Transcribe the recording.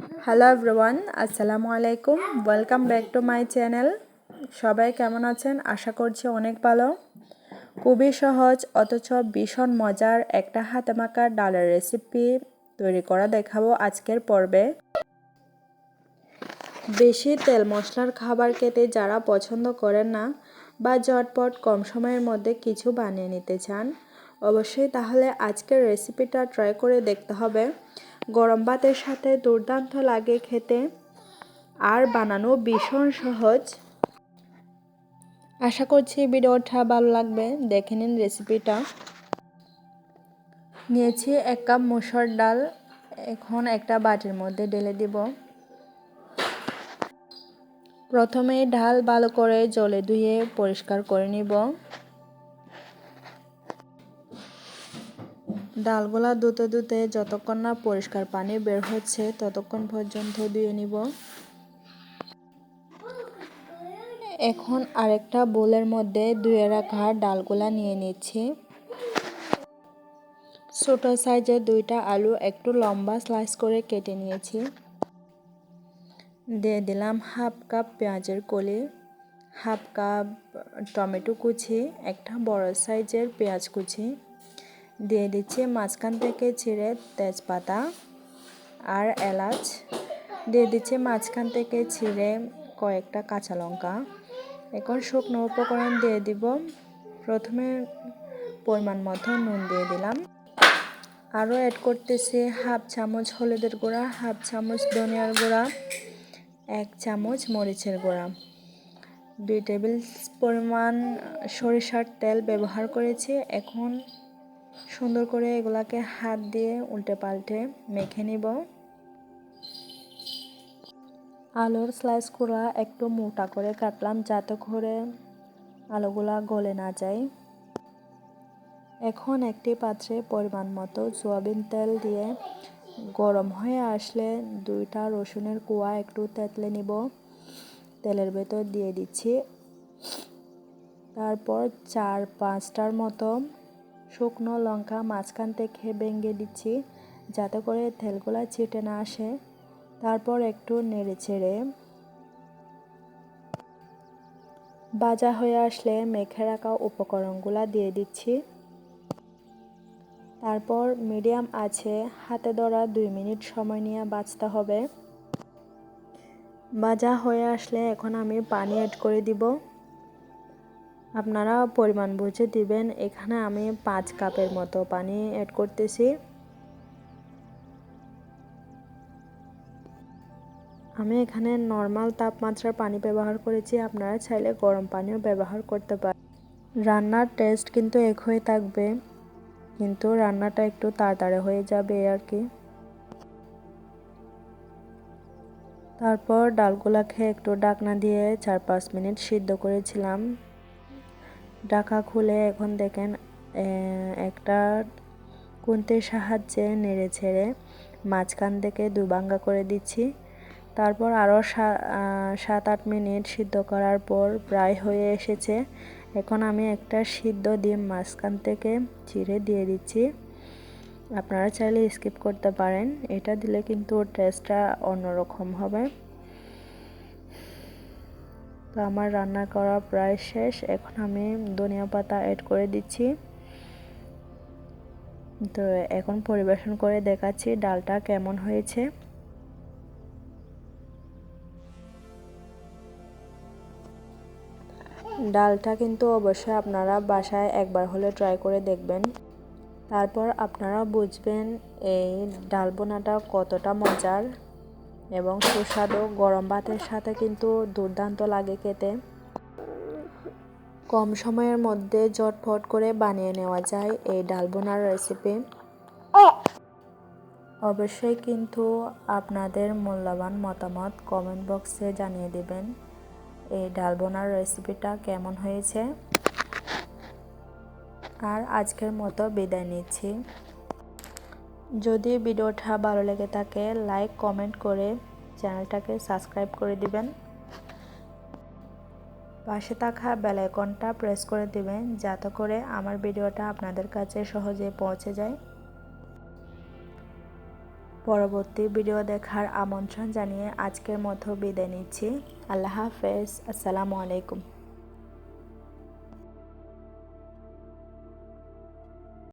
Hello everyone, আসসালামু আলাইকুম। Welcome back to my channel. সবাই কেমন আছেন? আশা করছি অনেক ভালো। খুবই সহজ অথচ ভীষণ মজার একটা হাতে মাখা ডালের রেসিপি তৈরি করা দেখাবো আজকের পর্বে। বেশি তেল মশলার খাবার খেতে যারা পছন্দ করেন না বা ঝটপট কম সময়ের মধ্যে কিছু বানিয়ে নিতে চান, অবশ্যই তাহলে আজকের রেসিপিটা ট্রাই করে দেখতে হবে। গরম ভাতের সাথে দুর্দান্ত লাগে খেতে আর বানানো ভীষণ সহজ। আশা করছি ভিডিওটা ভালো লাগবে, দেখে নিন রেসিপিটা। নিয়েছি 1 কাপ মসুর ডাল, এখন একটা বাটির মধ্যে ঢেলে দিব। প্রথমে ডাল ভালো করে জলে ধুয়ে পরিষ্কার করে নিব। ডালগুলা ধুতে ধুতে যতক্ষণ না পরিষ্কার পানি বের হচ্ছে ততক্ষণ পর্যন্ত ধুয়ে নিব। এখন আরেকটা বোলের মধ্যে ধুয়ে রাখা ডালগুলা নিয়ে নিচ্ছি। ছোট সাইজের 2টা আলু একটু লম্বা স্লাইস করে কেটে নিয়েছি। দিয়ে দিলাম 1/2 কাপ পেঁয়াজের কলি, 1/2 কাপ টমেটো কুচি, একটা বড় সাইজের পেঁয়াজ কুচি। দিয়ে দিচ্ছি মাঝখান থেকে ছিঁড়ে তেজপাতা আর এলাচ। দিয়ে দিচ্ছি মাঝখান থেকে ছিঁড়ে কয়েকটা কাঁচা লঙ্কা। এখন শুকনো উপকরণ দিয়ে দিব। প্রথমে পরিমাণ মতো নুন দিয়ে দিলাম। আরও অ্যাড করতেছি 1/2 চামচ হলুদের গুঁড়া, 1/2 চামচ ধনিয়ার গুঁড়া, 1 চামচ মরিচের গুঁড়া, 2 টেবিল পরিমাণ সরিষার তেল ব্যবহার করেছি। এখন সুন্দর করে এগুলাকে হাত দিয়ে উল্টে পাল্টে মেখে নিব। আলুর স্লাইসগুলো একটু মোটা করে কাটলাম যাতে করে আলুগুলা গলে না যায়। এখন একটি পাত্রে পরিমাণ মতো সয়াবিন তেল দিয়ে গরম হয়ে আসলে 2টা রসুনের কোয়া একটু থেতলে নিব। তেলের ভেতর দিয়ে দিচ্ছি। তারপর 4-5টার মতো শুকনো লঙ্কা মাঝখান থেকে ভেঙে দিচ্ছি যাতে করে তেলগুলা ছিটে না আসে। তারপর একটু নেড়ে ছেড়ে ভাজা হয়ে আসলে মেখে রাখা উপকরণগুলা দিয়ে দিচ্ছি। তারপর মিডিয়াম আঁচে হাতে ধরা 2 মিনিট সময় নিয়ে ভাজতে হবে। ভাজা হয়ে আসলে এখন আমি পানি অ্যাড করে দিব। আপনারা পরিমাণ বুঝে দিবেন। এখানে আমি 5 কাপের মতো পানি অ্যাড করতেছি। আমি এখানে নর্মাল তাপমাত্রার পানি ব্যবহার করেছি, আপনারা চাইলে গরম পানিও ব্যবহার করতে পারেন। রান্নার টেস্ট কিন্তু একই থাকবে, কিন্তু রান্নাটা একটু তাড়াতাড়ি হয়ে যাবে আর কি। তারপর ডালগুলাকে একটু ঢাকনা দিয়ে 4-5 মিনিট সিদ্ধ করেছিলাম। ঢাকা খুলে এখন দেখেন একটা খুন্তির সাহায্যে নেড়ে ছেড়ে মাঝখান থেকে 2 ভাঙ্গা করে দিচ্ছি। তারপর আরও 7-8 মিনিট সিদ্ধ করার পর প্রায় হয়ে এসেছে। এখন আমি একটা সিদ্ধ ডিম মাঝখান থেকে চিড়ে দিয়ে দিচ্ছি। আপনারা চাইলে স্কিপ করতে পারেন, এটা দিলে কিন্তু টেস্টটা অন্যরকম হবে। তো আমার রান্না করা প্রায় শেষ। এখন আমি ধনিয়া পাতা অ্যাড করে দিচ্ছি। তো এখন পরিবেশন করে দেখাচ্ছি ডালটা কেমন হয়েছে। ডালটা কিন্তু অবশ্যই আপনারা বাসায় একবার হলে ট্রাই করে দেখবেন। তারপর আপনারা বুঝবেন এই ডাল বোনাটা কতটা মজার এবং সুস্বাদু। গরম ভাতের সাথে কিন্তু দুর্দান্ত লাগে খেতে। কম সময়ের মধ্যে ঝটপট করে বানিয়ে নেওয়া যায় এই ডাল বোনার রেসিপি। অবশ্যই কিন্তু আপনাদের মূল্যবান মতামত কমেন্ট বক্সে জানিয়ে দিবেন এই ডাল বোনার রেসিপিটা কেমন হয়েছে। আর আজকের মতো বিদায় নিচ্ছি। যদি ভিডিওটা ভালো লেগে থাকে লাইক কমেন্ট করে চ্যানেলটাকে সাবস্ক্রাইব করে দিবেন। পাশে থাকা বেল আইকনটা প্রেস করে দিবেন যাতে করে আমার ভিডিওটা আপনাদের কাছে সহজে পৌঁছে যায়। পরবর্তী ভিডিও দেখার আমন্ত্রণ জানিয়ে আজকের মতো বিদায় নিচ্ছি। আল্লাহ হাফেজ, আসসালামু আলাইকুম।